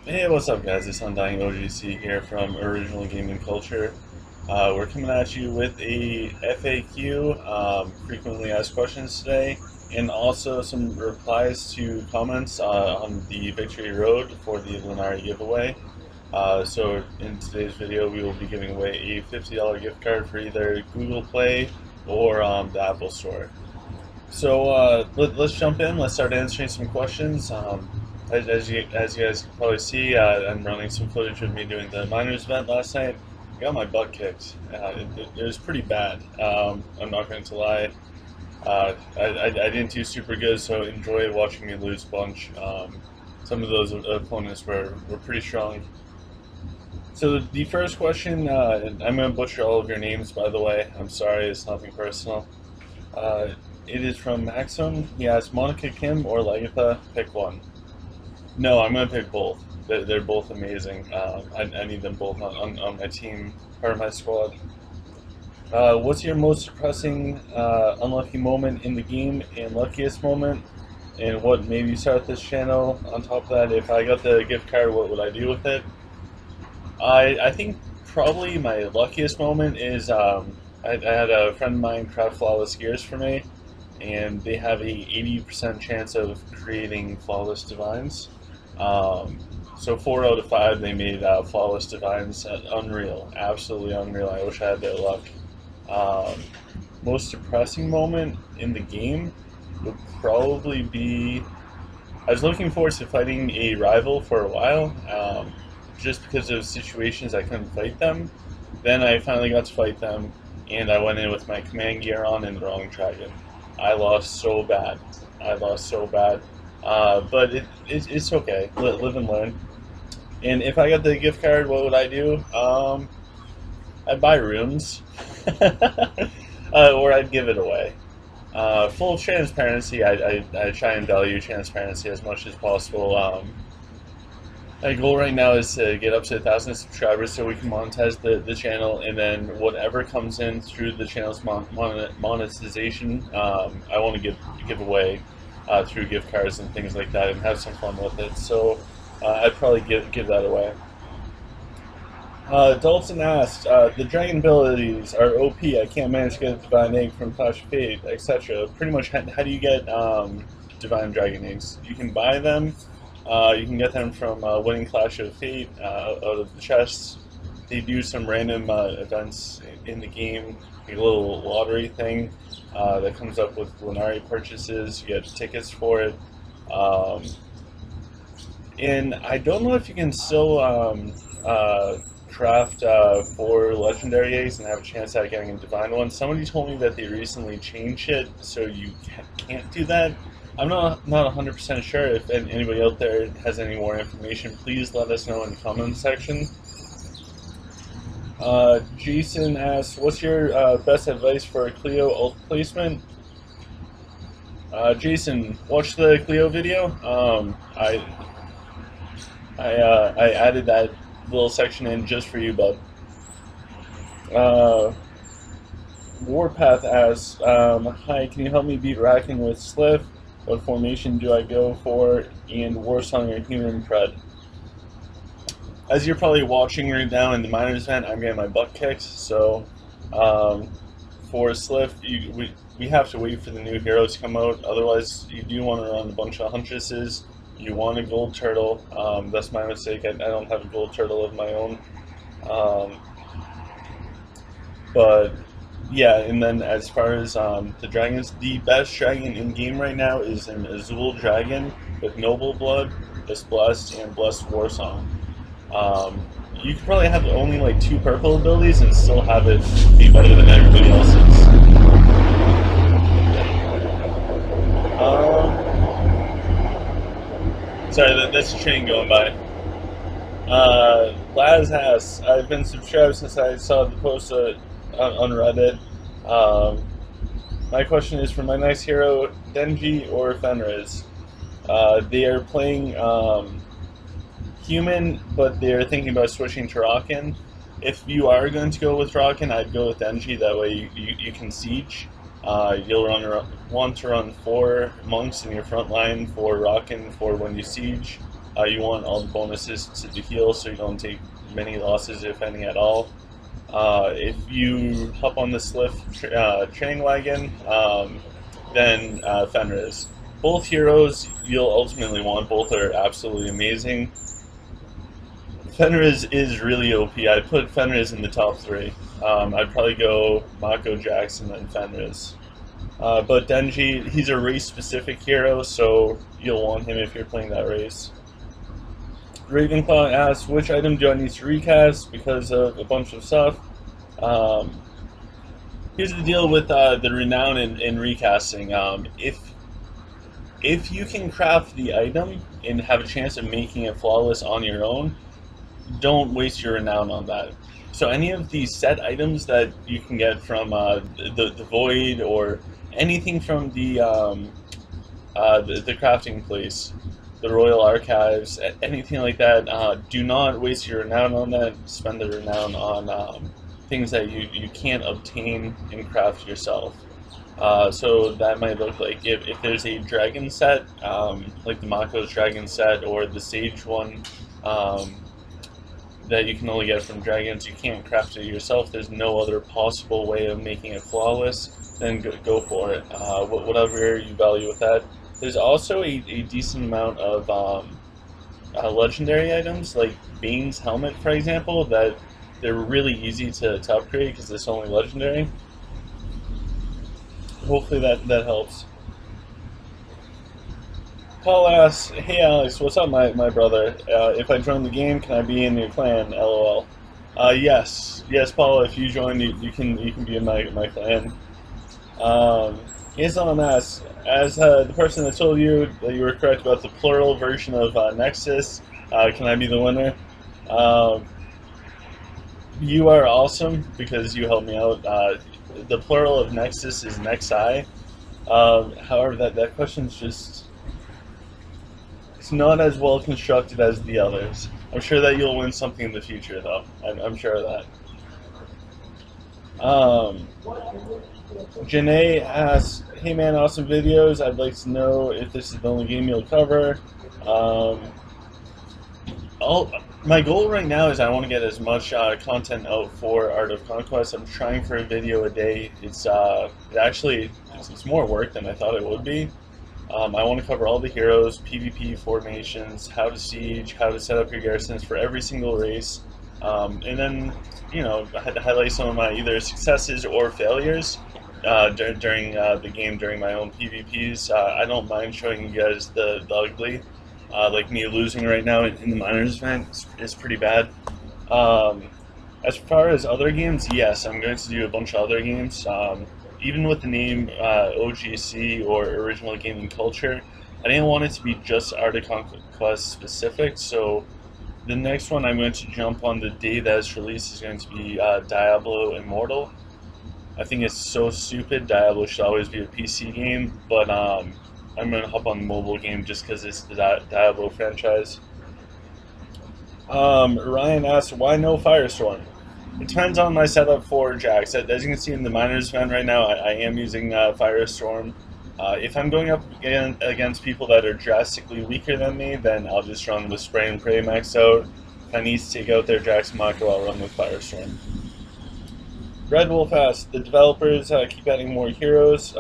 Hey, what's up, guys? It's Undying OGC here from Original Gaming Culture. We're coming at you with a FAQ, frequently asked questions today, and also some replies to comments on the Victory Road for the Linari giveaway. So in today's video, we will be giving away a $50 gift card for either Google Play or the Apple Store. So let's jump in. Let's start answering some questions. As you guys can probably see, I'm running some footage of me doing the miners event last night. I got my butt kicked. It was pretty bad. I'm not going to lie. I didn't do super good, so enjoy watching me lose a bunch. Some of those opponents were pretty strong. So the first question, and I'm going to butcher all of your names, by the way. I'm sorry, it's nothing personal. Uh, it is from Maxim. He asks, Monica Kim or Lagatha, pick one. No, I'm going to pick both. They're both amazing. I need them both on my team, part of my squad. What's your most depressing, unlucky moment in the game and luckiest moment? And what made you start this channel? On top of that, if I got the gift card, what would I do with it? I think probably my luckiest moment is I had a friend of mine craft flawless gears for me, and they have a 80% chance of creating flawless divines. So 4 out of 5 they made flawless divines. Unreal, absolutely unreal. I wish I had their luck. Most depressing moment in the game would probably be I was looking forward to fighting a rival for a while, just because of situations I couldn't fight them. Then I finally got to fight them, and I went in with my command gear on and the wrong dragon. I lost so bad. I lost so bad. But it's okay. Live and learn. And if I got the gift card, what would I do? I'd buy rooms, or I'd give it away. Full transparency, I try and value transparency as much as possible. My goal right now is to get up to 1,000 subscribers so we can monetize the channel, and then whatever comes in through the channel's monetization, I want to give away through gift cards and things like that, and have some fun with it. So I'd probably give that away. Dalton asked, the dragon abilities are OP. I can't manage to get a divine egg from Clash of Fate, etc. Pretty much, how do you get divine dragon eggs? You can buy them. You can get them from winning Clash of Fate out of the chests. They do some random events in the game, a little lottery thing that comes up with Linari purchases. You get tickets for it. And I don't know if you can still craft 4 legendary eggs and have a chance at getting a divine one. Somebody told me that they recently changed it, so you can't do that. I'm not 100% sure. If anybody out there has any more information, please let us know in the comment section. Jason asks, what's your best advice for a Clio ult placement? Jason, watch the Clio video. I added that little section in just for you, bud. Warpath asks, hi, can you help me beat Racken with Sliff? What formation do I go for? And Warsong or Human Pred? As you're probably watching right now in the miners event, I'm getting my butt kicked. So for Sliff, we have to wait for the new hero to come out. Otherwise, you do want to run a bunch of Huntresses. You want a gold turtle. That's my mistake. I don't have a gold turtle of my own. But yeah, and then as far as the dragons, the best dragon in game right now is an Azul dragon with noble blood, just blessed, and blessed war song. You could probably have only like 2 purple abilities and still have it be better than everybody else's. Sorry, that's a train going by. Laz asks, I've been subscribed since I saw the post on Reddit. My question is for my nice hero, Denji or Fenris. They are playing human, but they're thinking about switching to Rockin. If you are going to go with Rockin, I'd go with Denji. That way you can siege. You'll want to run 4 monks in your front line for Rockin for when you siege. You want all the bonuses to the heal so you don't take many losses, if any at all. If you hop on the training wagon, then Fenris. Both heroes you'll ultimately want. Both are absolutely amazing. Fenris is really OP. I'd put Fenris in the top 3. I'd probably go Mako, Jackson, and Fenris. But Denji, he's a race-specific hero, so you'll want him if you're playing that race. Ravenclaw asks, which item do I need to recast because of a bunch of stuff? Here's the deal with the renown in recasting. If you can craft the item and have a chance of making it flawless on your own, don't waste your renown on that. So any of these set items that you can get from the Void or anything from the crafting place, the Royal Archives, anything like that, do not waste your renown on that. Spend the renown on things that you can't obtain and craft yourself. So that might look like if there's a dragon set, like the Mako's dragon set or the Sage one, that you can only get from dragons, you can't craft it yourself, there's no other possible way of making it flawless, then go for it. Whatever you value with that. There's also a decent amount of legendary items, like Bane's helmet, for example, that they're really easy to upgrade because it's only legendary. Hopefully that helps. Paul asks, "Hey Alex, what's up, my brother? If I join the game, can I be in your clan? LOL." Yes, Paul. If you join, you can be in my clan. Islam asks, as the person that told you that you were correct about the plural version of Nexus, can I be the winner? You are awesome because you helped me out. The plural of Nexus is Nexi. However, that question's just. It's not as well constructed as the others. I'm sure that you'll win something in the future, though. I'm sure of that. Janae asks, "Hey man, awesome videos. I'd like to know if this is the only game you'll cover." My goal right now is I want to get as much content out for Art of Conquest. I'm trying for a video a day. It's more work than I thought it would be. I want to cover all the heroes, PvP, formations, how to siege, how to set up your garrisons for every single race, and then, I had to highlight some of my either successes or failures during the game, during my own PvPs. I don't mind showing you guys the ugly, like me losing right now in the Miners event is pretty bad. As far as other games, yes, I'm going to do a bunch of other games. Even with the name OGC or Original Gaming Culture, I didn't want it to be just Art of Conquest specific, so the next one I'm going to jump on the day that it's released is going to be Diablo Immortal. I think it's so stupid. Diablo should always be a PC game, but I'm going to hop on the mobile game just because it's the Diablo franchise. Ryan asks, why no Firestorm? It depends on my setup for Jax. As you can see in the Miners event right now, I am using Firestorm. If I'm going up against people that are drastically weaker than me, then I'll just run with Spray and Pray max out. If I need to take out their Jax Mako, I'll run with Firestorm. Red Wolf asks, the developers keep adding more heroes,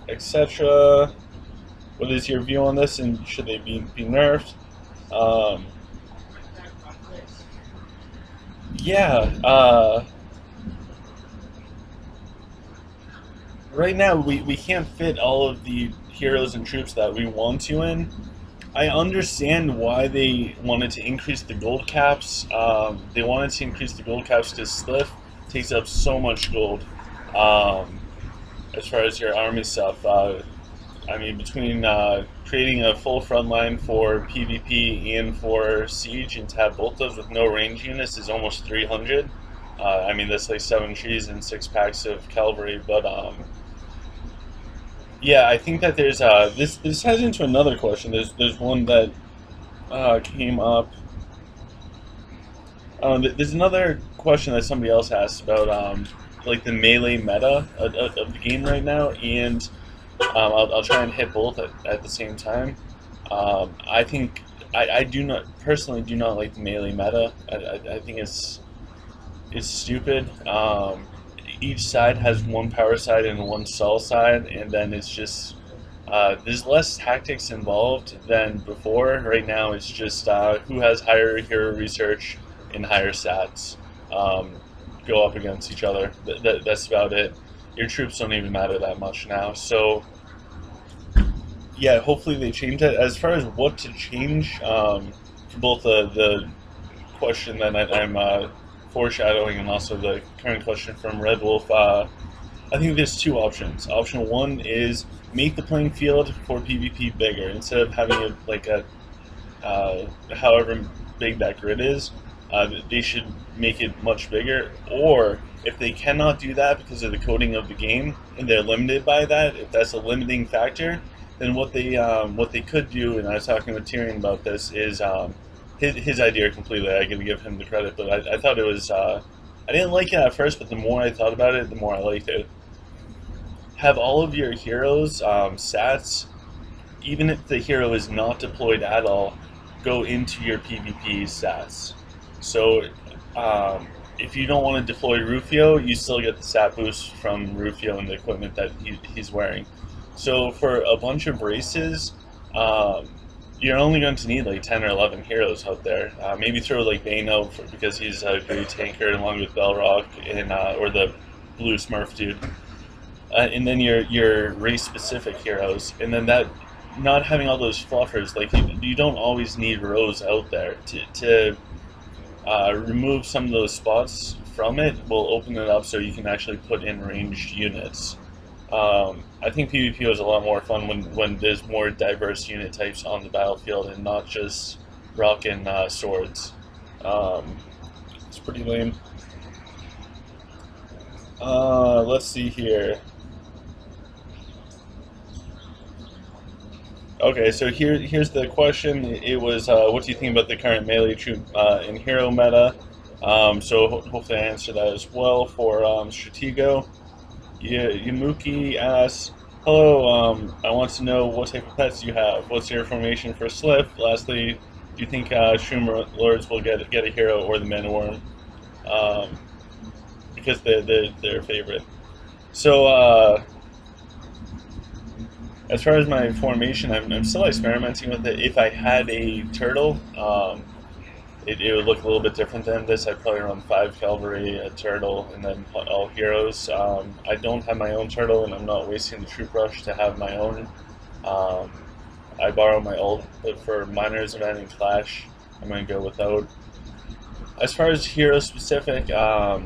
etc. What is your view on this, and should they be nerfed? Right now we can't fit all of the heroes and troops that we want to in. I understand why they wanted to increase the gold caps. They wanted to increase the gold caps because Sliff takes up so much gold. As far as your army stuff, I mean, between creating a full front line for PvP and for Siege, and to have both those with no range units is almost 300. I mean, that's like 7 trees and 6 packs of cavalry, but yeah, I think that there's this heads into another question. There's one that came up. There's another question that somebody else asked about like the melee meta of the game right now, and I'll try and hit both at the same time. I think I do not personally do not like the melee meta. I think it's stupid. Each side has one power side and one cell side, and then it's just there's less tactics involved than before. Right now, it's just who has higher hero research and higher stats go up against each other. That's about it. Your troops don't even matter that much now. So yeah, hopefully they change it. As far as what to change, for both the question that I'm foreshadowing and also the current question from Red Wolf, I think there's two options. Option one is make the playing field for PvP bigger instead of having it like a however big that grid is. They should make it much bigger. Or if they cannot do that because of the coding of the game and they're limited by that, if that's a limiting factor, then what they could do, and I was talking with Tyrion about this, is his idea completely. I got to give him the credit, but I thought it was I didn't like it at first, but the more I thought about it, the more I liked it. Have all of your heroes' stats, even if the hero is not deployed at all, go into your PvP stats. So if you don't want to deploy Rufio, you still get the stat boost from Rufio and the equipment that he's wearing. So for a bunch of races, you're only going to need like 10 or 11 heroes out there. Maybe throw like Bane out because he's a great tanker along with Belrock and or the blue Smurf dude. And then your race-specific heroes, and then that not having all those fluffers, like you don't always need rows out there to remove some of those spots from it. Will open it up so you can actually put in ranged units. I think PvP was a lot more fun when there's more diverse unit types on the battlefield and not just rocking swords. It's pretty lame. Let's see here. Okay, so here's the question. It was, what do you think about the current melee troop in hero meta? So hopefully I answered that as well for Stratego. Yamuki asks, hello, I want to know what type of pets you have. What's your formation for Slip? Lastly, do you think Shroom Lords will get a hero or the Mana Worm? Because they're their favorite. So, as far as my formation, I'm still experimenting with it. If I had a turtle, it would look a little bit different than this. I'd probably run 5 cavalry, a turtle, and then all heroes. I don't have my own turtle, and I'm not wasting the troop rush to have my own. I borrow my old, but for Miners event and Clash, I'm going to go without. As far as hero specific, for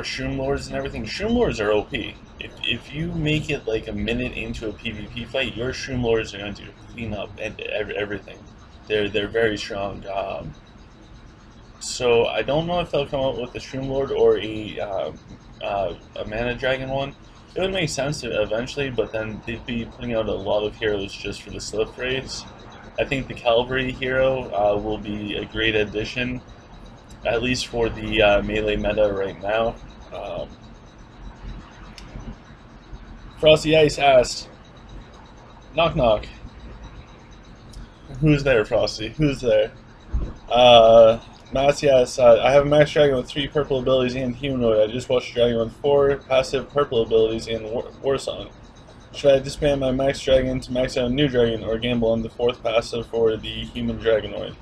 Shroom Lords and everything, Shroom Lords are OP. If you make it like a minute into a PvP fight, your Shroom Lords are going to clean up and everything. They're very strong. So I don't know if they'll come out with a Shroom Lord or a Mana Dragon one. It would make sense eventually, but then they'd be putting out a lot of heroes just for the Slip raids. I think the Cavalry hero will be a great addition, at least for the melee meta right now. Frosty Ice asked, knock knock. Who's there, Frosty? Who's there? Mass, yes, I have a Max Dragon with 3 purple abilities and Humanoid. I just watched Dragon with 4 passive purple abilities and Warsong. Should I disband my Max Dragon to max out a new Dragon or gamble on the 4th passive for the Human Dragonoid?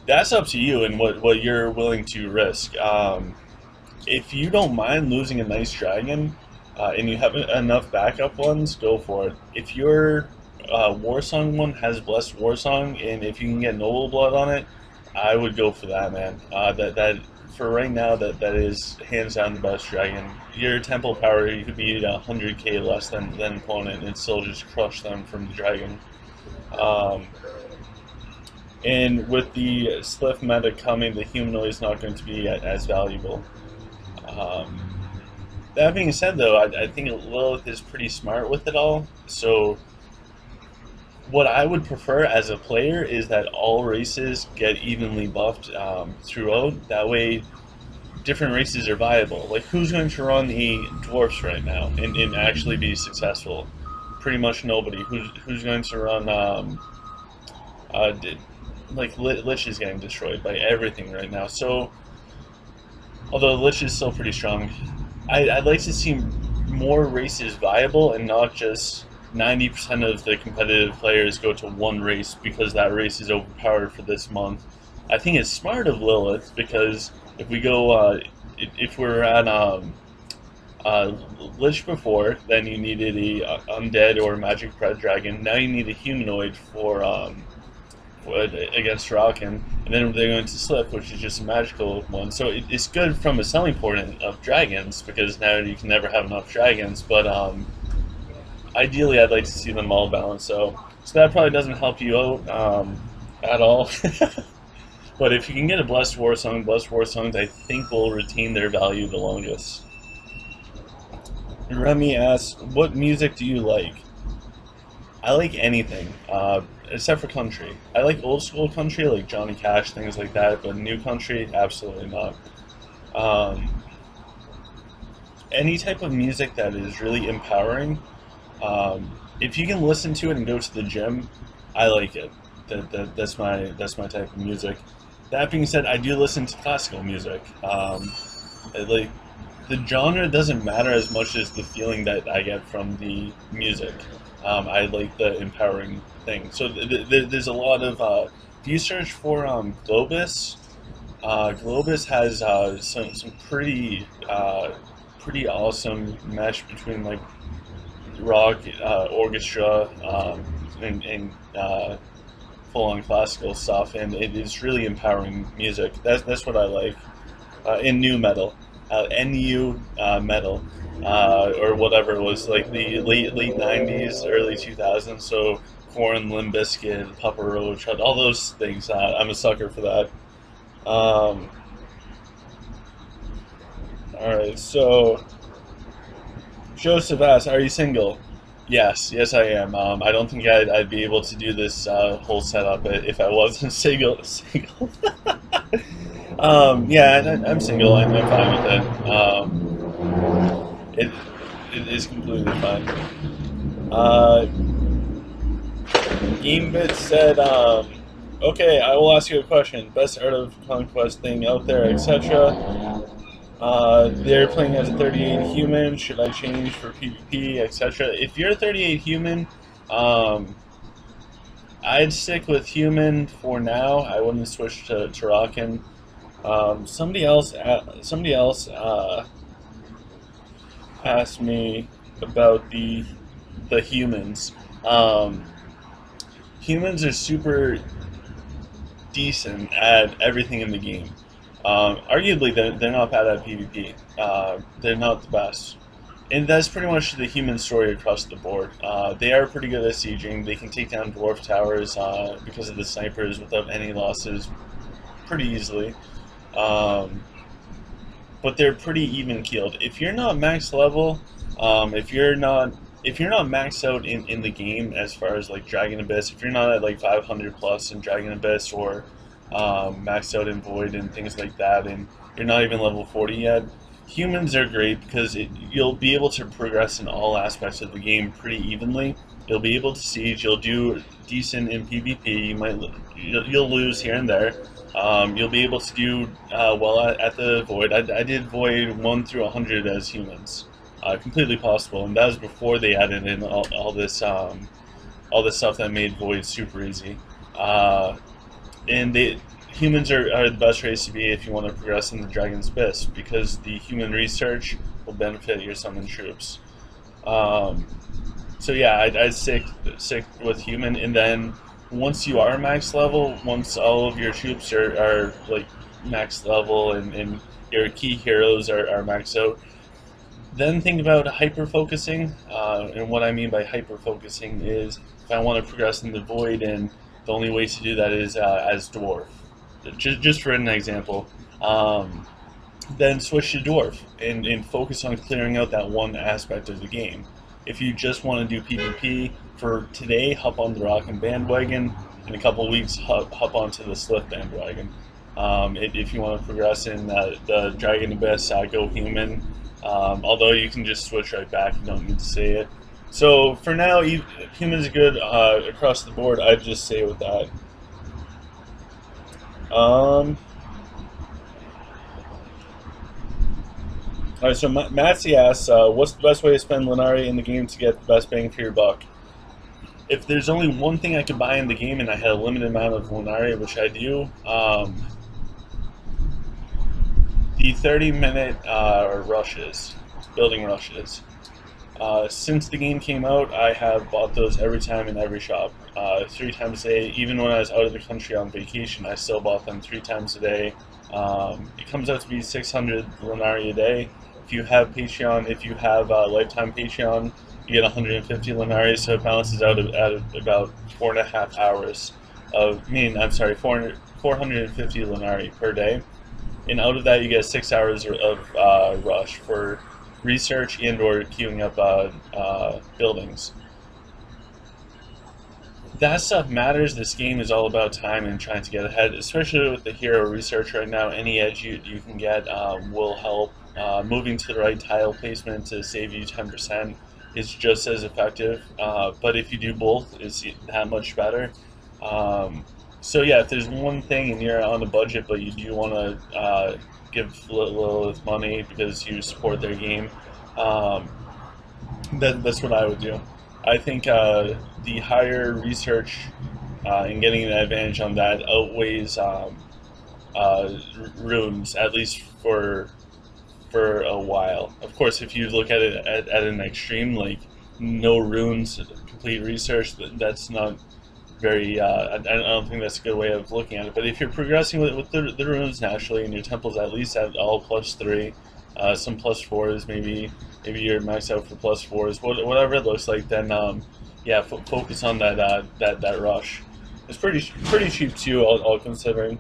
That's up to you and what you're willing to risk. If you don't mind losing a nice Dragon, and you have enough backup ones, go for it. If your Warsong one has Blessed Warsong, and if you can get Noble Blood on it, I would go for that, man. That for right now, that is hands down the best Dragon. Your Temple power, you could be 100k less than opponent and still just crush them from the Dragon. And with the Sliff meta coming, the Humanoid is not going to be as valuable. That being said, though, I think Lilith is pretty smart with it all. So what I would prefer as a player is that all races get evenly buffed throughout. That way, different races are viable. Like, who's going to run the Dwarfs right now and actually be successful? Pretty much nobody. Who's going to run Did, like Lich is getting destroyed by everything right now. So although Lich is still pretty strong, I'd like to see more races viable and not just 90% of the competitive players go to one race because that race is overpowered for this month. I think it's smart of Lilith because if we go, if we're at uh, Lich before, then you needed a undead or magic red dragon. Now you need a humanoid against Rockin, and then they're going to Slip, which is just a magical one. So it's good from a selling point of dragons because now you can never have enough dragons. But ideally, I'd like to see them all balanced. So that probably doesn't help you out at all. But if you can get a Blessed War Songs I think will retain their value the longest. Remy asks, "What music do you like?" I like anything, except for country. I like old school country, like Johnny Cash, things like that, but new country, absolutely not. Um, any type of music that is really empowering, if you can listen to it and go to the gym, I like it. That's my type of music. That being said, I do listen to classical music. Like the genre doesn't matter as much as the feeling that I get from the music. I like the empowering thing. So there's a lot of. If you search for Globus, Globus has some pretty awesome mesh between like rock, orchestra, and full-on classical stuff, and it is really empowering music. That's what I like. In new metal, NU metal, or whatever it was, like the late '90s, early 2000s. So Korn, Limp Bizkit, Papa Roach, all those things. I'm a sucker for that. Um, all right, so Joseph asks, "Are you single?" Yes, I am. I don't think I'd be able to do this whole setup if I wasn't single. Yeah, I'm single. I'm fine with it. It it is completely fine. Uh, Gamebit said, "Okay, I will ask you a question. Best Art of Conquest thing out there, etc. They're playing as a 38 human. Should I change for PvP, etc.? If you're a 38 human, um, I'd stick with human for now. I wouldn't switch to rockin'. Somebody else asked me about the humans. Um, Humans are super decent at everything in the game. Arguably, they're not bad at PvP. They're not the best. And that's pretty much the human story across the board. They are pretty good at sieging. They can take down dwarf towers because of the snipers without any losses pretty easily. Um, but they're pretty even keeled. If you're not max level, if you're not maxed out in the game as far as like Dragon Abyss, if you're not at like 500 plus in Dragon Abyss or maxed out in Void and things like that, and you're not even level 40 yet, humans are great because you'll be able to progress in all aspects of the game pretty evenly. You'll be able to siege. You'll do decent in PvP. You'll lose here and there. You'll be able to do well at the Void. I did Void 1 through 100 as humans. Completely possible, and that was before they added in all this stuff that made Void super easy. And humans are the best race to be if you want to progress in the Dragon's Abyss, because the human research will benefit your summon troops. So yeah, I'd stick with human, and then once you are max level, once all of your troops are like max level and your key heroes are maxed out, then think about hyper focusing. And what I mean by hyper focusing is if I want to progress in the Void, and the only way to do that is as dwarf. Just for an example, then switch to dwarf and focus on clearing out that one aspect of the game. If you just want to do PvP for today, hop on the Rockin' bandwagon. In a couple weeks, hop onto the Slith bandwagon. If you want to progress in the Dragon Abyss, go human. Although you can just switch right back, you don't need to say it. So for now, humans are good across the board. I'd just say with that. All right, so Matsy asks, what's the best way to spend Linari in the game to get the best bang for your buck? If there's only one thing I could buy in the game and I had a limited amount of Linari, which I do, the 30-minute rushes, building rushes. Since the game came out, I have bought those every time in every shop. 3 times a day. Even when I was out of the country on vacation, I still bought them 3 times a day. It comes out to be 600 Linari a day. If you have Patreon, if you have lifetime Patreon, you get 150 Linari, so it balances out at about 4.5 hours of, I'm sorry, 450 Linari per day. And out of that, you get 6 hours of rush for research and/or queuing up buildings. That stuff matters. This game is all about time and trying to get ahead, especially with the hero research right now. Any edge you can get will help. Moving to the right tile placement to save you 10% is just as effective, but if you do both, it's that much better. So yeah, if there's one thing and you're on a budget, but you do want to give Lilith money because you support their game, that's what I would do. I think the higher research and getting an advantage on that outweighs runes, at least for a while. Of course, if you look at it at an extreme, like no runes, complete research, that's not very, I don't think that's a good way of looking at it. But if you're progressing with the runes naturally, and your temple's at least at all +3, some +4s, maybe you're maxed out for +4s, whatever it looks like, then yeah, focus on that rush. It's pretty cheap too, all considering.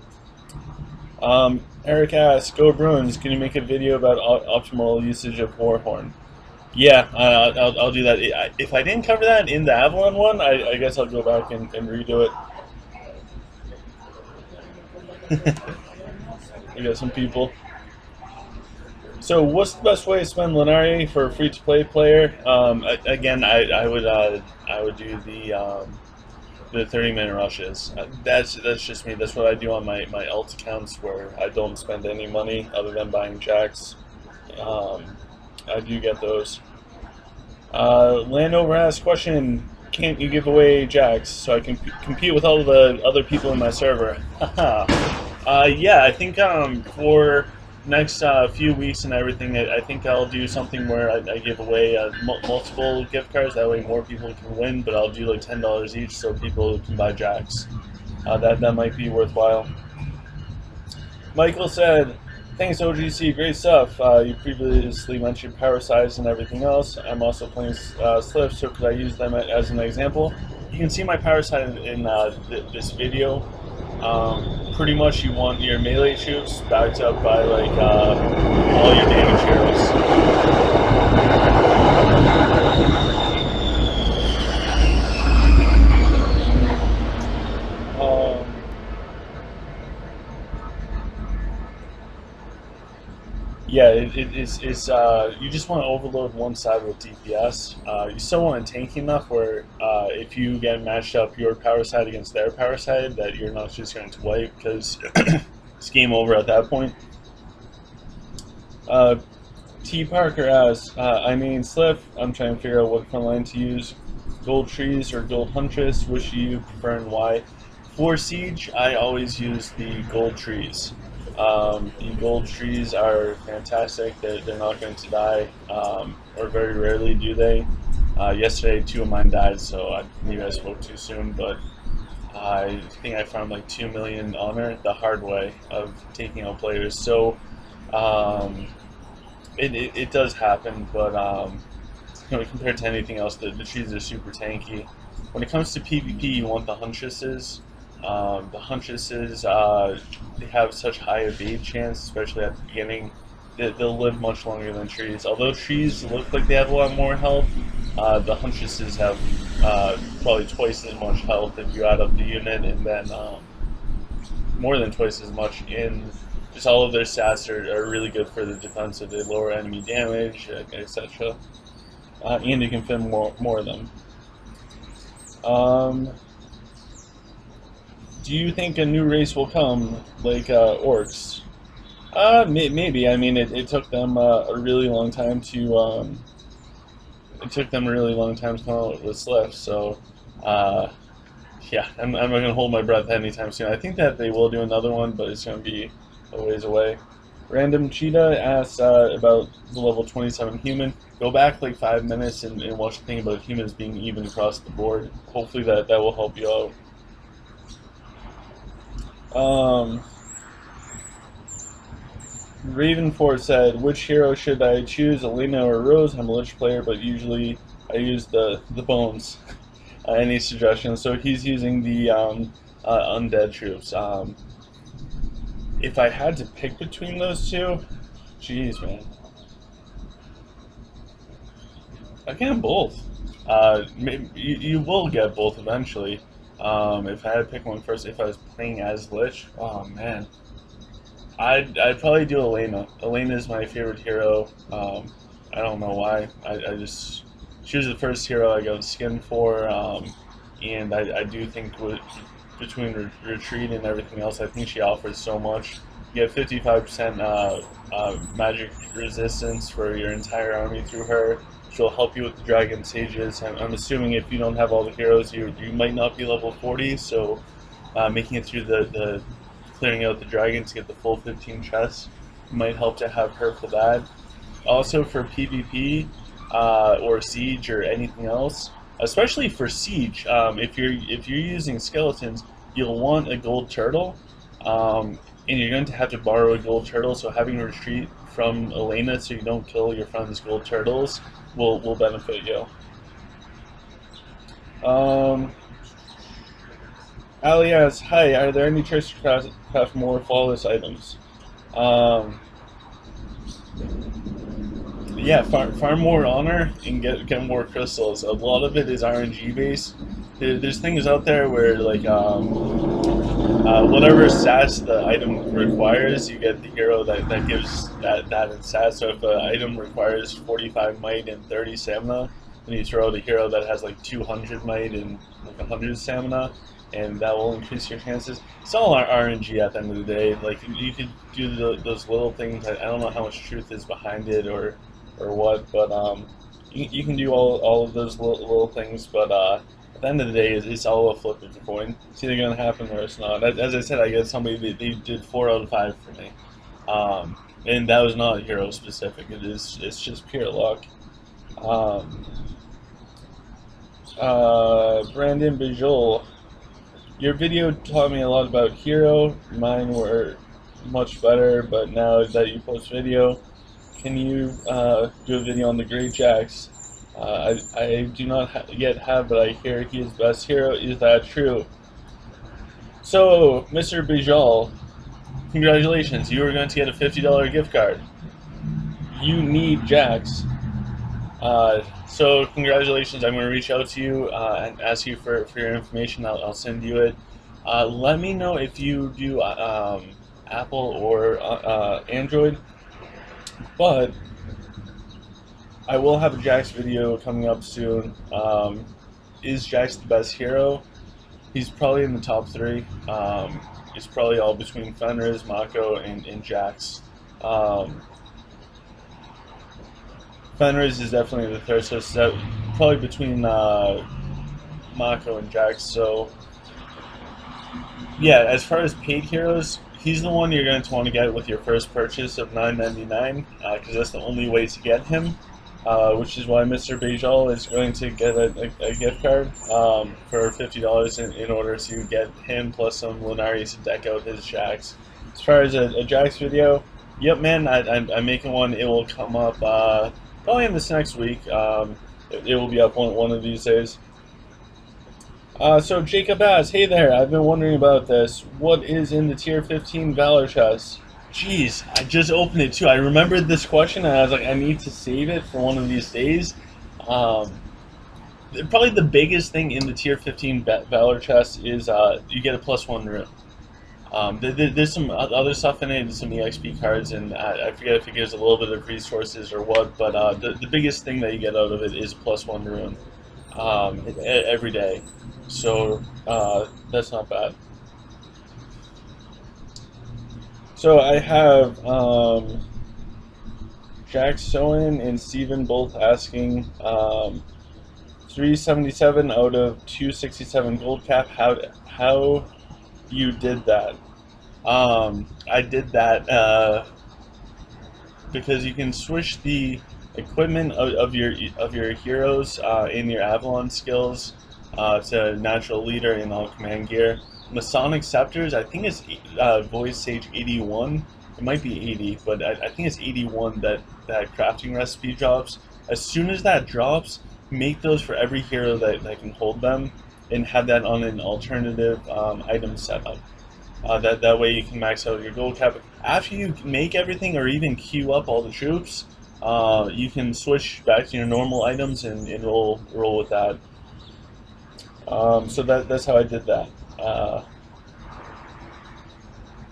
Eric asks, Go Bruins, can you make a video about optimal usage of Warhorn? Yeah, I'll do that. If I didn't cover that in the Avalon one, I guess I'll go back and redo it. We got some people. So, what's the best way to spend Linari for a free-to-play player? Again, I would do the 30-minute rushes. That's just me. That's what I do on my alt accounts, where I don't spend any money other than buying jacks. I do get those. Landover asks, question, can't you give away jacks so I can compete with all the other people in my server? Yeah, I think for next few weeks and everything, I think I'll do something where I give away multiple gift cards. That way more people can win, but I'll do like $10 each so people can buy jacks. That might be worthwhile. Michael said, thanks OGC, great stuff. You previously mentioned power size and everything else. I'm also playing Sliff, so could I use them as an example? You can see my power size in this video. Pretty much you want your melee troops backed up by like all your damage heroes. Yeah, it's you just want to overload one side with DPS. You still want it tanky enough where if you get matched up your power side against their power side, that you're not just going to wipe, because it's game over at that point. T. Parker asks, I mean Sliff, I'm trying to figure out what front line to use. Gold trees or gold huntress, which do you prefer and why? For Siege, I always use the gold trees. The gold trees are fantastic. They're not going to die, or very rarely do they. Yesterday, 2 of mine died, so maybe I spoke too soon, but I think I found like 2 million honor the hard way of taking out players. So it does happen, but compared to anything else, the trees are super tanky. When it comes to PvP, you want the huntresses. The huntresses, they have such high evade chance, especially at the beginning. They'll live much longer than trees. Although trees look like they have a lot more health, the huntresses have probably twice as much health if you add up the unit, and then more than twice as much. And just all of their stats are really good for the defensive. They lower enemy damage, etc. And you can fit more of them. Do you think a new race will come, like orcs? Maybe. I mean, it took them a really long time to come out with Slift. So, uh, yeah, I'm not gonna hold my breath anytime soon. I think that they will do another one, but it's gonna be a ways away. Random Cheetah asks about the level 27 human. Go back like 5 minutes and watch the thing about humans being even across the board. Hopefully that will help you out. Ravenford said, which hero should I choose, Elena or Rose? I'm a Lich player, but usually I use the bones. Any suggestions? So he's using the undead troops. If I had to pick between those two, jeez, man. I can both. Maybe, you will get both eventually. If I had to pick one first, if I was playing as Lich, oh man. I'd probably do Elena. Elena is my favorite hero. I don't know why. I just she was the first hero I got skin for, and I do think between retreat and everything else, I think she offers so much. You get 55% magic resistance for your entire army through her. She'll help you with the dragon sages. I'm assuming if you don't have all the heroes, you might not be level 40, so making it through the clearing out the dragon to get the full 15 chests might help to have her for that. Also for PvP or siege or anything else, especially for siege, if you're using skeletons, you'll want a gold turtle, and you're going to have to borrow a gold turtle. So having a retreat from Elena so you don't kill your friend's gold turtles will benefit you. Ali asks, hi, are there any tricks to craft more flawless items? Yeah, farm more honor and get more crystals. A lot of it is RNG based. There's things out there where like whatever stats the item requires, you get the hero that gives that in stats. So if an item requires 45 might and 30 stamina, then you throw out a hero that has like 200 might and like 100 stamina, and that will increase your chances. It's all RNG at the end of the day. Like you could do those little things. I don't know how much truth is behind it or what, but you can do all of those little things. But at the end of the day, it's all a flip of a coin. It's either going to happen or it's not. As I said, I get somebody they did 4 out of 5 for me, and that was not hero specific. It's just pure luck. Brandon Bijol. Your video taught me a lot about hero. Mine were much better, but now that you post video, can you do a video on the Great Jax? I do not yet have, but I hear he is best hero. Is that true? So, Mr. Bijal, congratulations. You are going to get a $50 gift card. You need Jax. So congratulations. I'm going to reach out to you and ask you for your information. I'll send you it. Let me know if you do Apple or Android, but I will have a Jax video coming up soon. Is Jax the best hero? He's probably in the top 3. It's probably all between Fenris, Mako, and Jax. Fenris is definitely the third, so it's probably between Mako and Jax. So, yeah, as far as paid heroes, he's the one you're going to want to get with your first purchase of $9.99, because that's the only way to get him, which is why Mr. Bajal is going to get a gift card for $50 in order to get him plus some Linari to deck out his Jax. As far as a Jax video, yep, man, I'm making one. It will come up probably in this next week. It will be up one of these days. So Jacob asks, hey there, I've been wondering about this. What is in the tier 15 Valor chest? Jeez, I just opened it too. I remembered this question and I was like, I need to save it for one of these days. Probably the biggest thing in the tier 15 Valor chest is you get a +1 rune. There's some other stuff in it, some EXP cards, and I forget if it gives a little bit of resources or what, but the biggest thing that you get out of it is +1 rune every day. So that's not bad. So I have Jack Soen and Steven both asking 377 out of 267 gold cap. How you did that? I did that because you can switch the equipment of your heroes in your Avalon skills to natural leader and all command gear. Masonic scepters, I think it's voice sage 81. It might be 80, but I think it's 81 that crafting recipe drops. As soon as that drops, make those for every hero that can hold them, and have that on an alternative item setup. That way you can max out your gold cap. After you make everything or even queue up all the troops, you can switch back to your normal items and roll with that. So that's how I did that.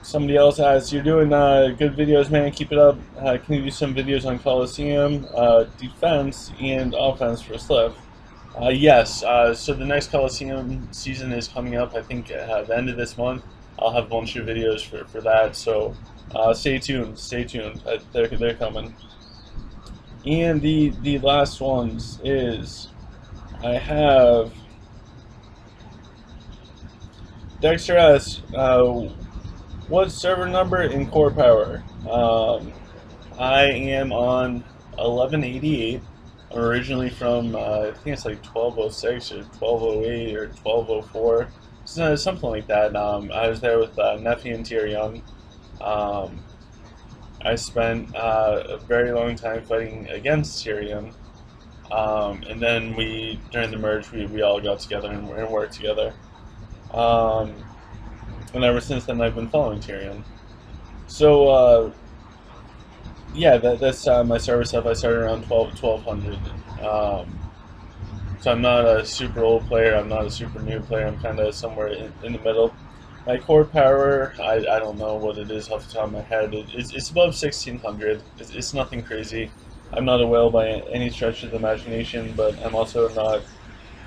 Somebody else asked, "You're doing good videos, man. Keep it up. Can you do some videos on Coliseum, defense, and offense for Sliff?" Yes. So the next Coliseum season is coming up. I think at the end of this month. I'll have a bunch of videos for that. So stay tuned. Stay tuned. They're coming. And the last ones is I have Dexter asks, what server number in core power? I am on 1188. I'm originally from I think it's like 1206 or 1208 or 1204. Something like that. I was there with Nephi and Tyrion. I spent a very long time fighting against Tyrion. And then during the merge, we all got together and worked together. And ever since then, I've been following Tyrion. So, yeah, that's my server stuff. I started around 1200. So I'm not a super old player, I'm not a super new player, I'm kind of somewhere in the middle. My core power, I don't know what it is off the top of my head. It's above 1600. It's nothing crazy. I'm not a whale by any stretch of the imagination, but I'm also not,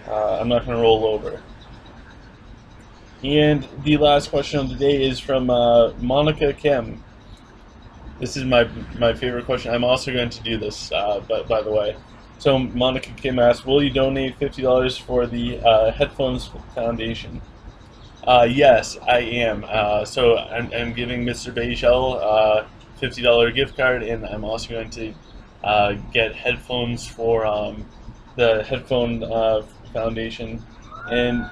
I'm not going to roll over. And the last question of the day is from Monica Kim. This is my favorite question. I'm also going to do this, by the way. So Monica Kim asked, will you donate $50 for the Headphones Foundation? Yes, I am. So I'm giving Mr. Bejel a $50 gift card, and I'm also going to get headphones for the Headphone Foundation. And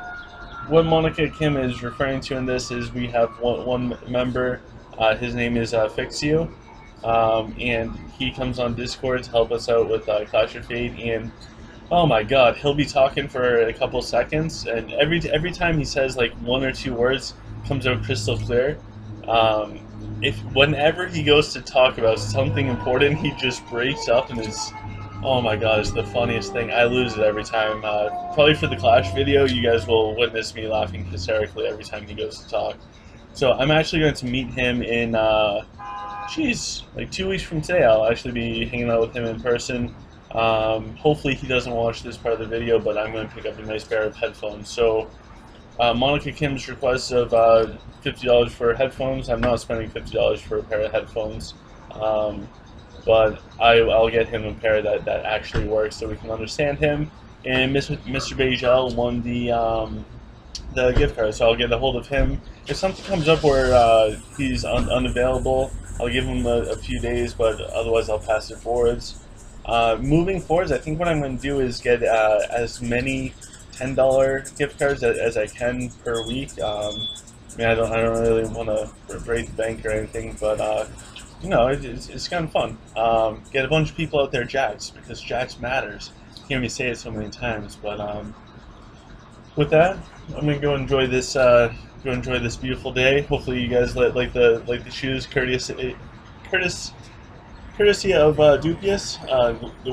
what Monica Kim is referring to in this is we have one member, his name is Fixio. And he comes on Discord to help us out with Clash of Fate, and oh my god, he'll be talking for a couple seconds, and every time he says like one or two words, comes out crystal clear. Whenever he goes to talk about something important, he just breaks up and is, oh my god, it's the funniest thing. I lose it every time. Probably for the Clash video, you guys will witness me laughing hysterically every time he goes to talk. So I'm actually going to meet him in like 2 weeks from today. I'll actually be hanging out with him in person. Hopefully he doesn't watch this part of the video, but I'm going to pick up a nice pair of headphones. So Monica Kim's request of $50 for headphones. I'm not spending $50 for a pair of headphones, but I'll get him a pair that actually works so we can understand him. And Mr. Bejel won the gift card, so I'll get a hold of him. If something comes up where he's unavailable, I'll give him a few days, but otherwise I'll pass it forwards. Moving forwards, I think what I'm going to do is get as many $10 gift cards as I can per week. I mean, I don't really want to break the bank or anything, but you know, it's kind of fun. Get a bunch of people out there Jax, because Jax matters. You hear me say it so many times, but with that, I'm gonna go enjoy this. Go enjoy this beautiful day. Hopefully, you guys like the shoes, courtesy of Dupius, the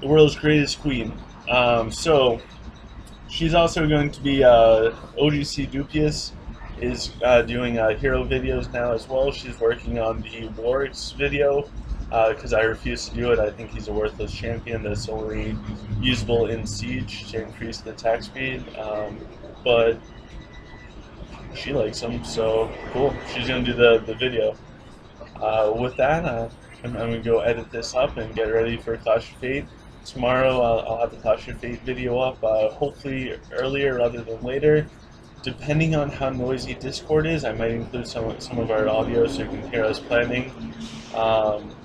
world's greatest queen. So she's also going to be OGC Dupius is doing hero videos now as well. She's working on the Warwick's video because I refuse to do it. I think he's a worthless champion that's only usable in Siege to increase the attack speed. But she likes them, so cool. She's gonna do the video. With that, I'm gonna go edit this up and get ready for Clash of Fate. Tomorrow, I'll have the Clash of Fate video up, hopefully earlier rather than later. Depending on how noisy Discord is, I might include some of our audio so you can hear us planning. Um,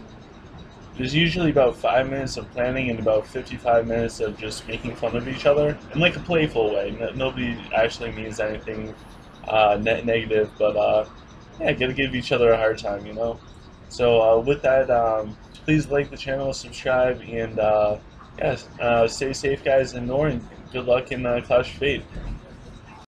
there's usually about 5 minutes of planning and about 55 minutes of just making fun of each other in like a playful way. Nobody actually means anything negative, but yeah, gotta give each other a hard time, you know. So with that, please like the channel, subscribe, and yeah, stay safe, guys, and Nor, and good luck in Clash of Fate.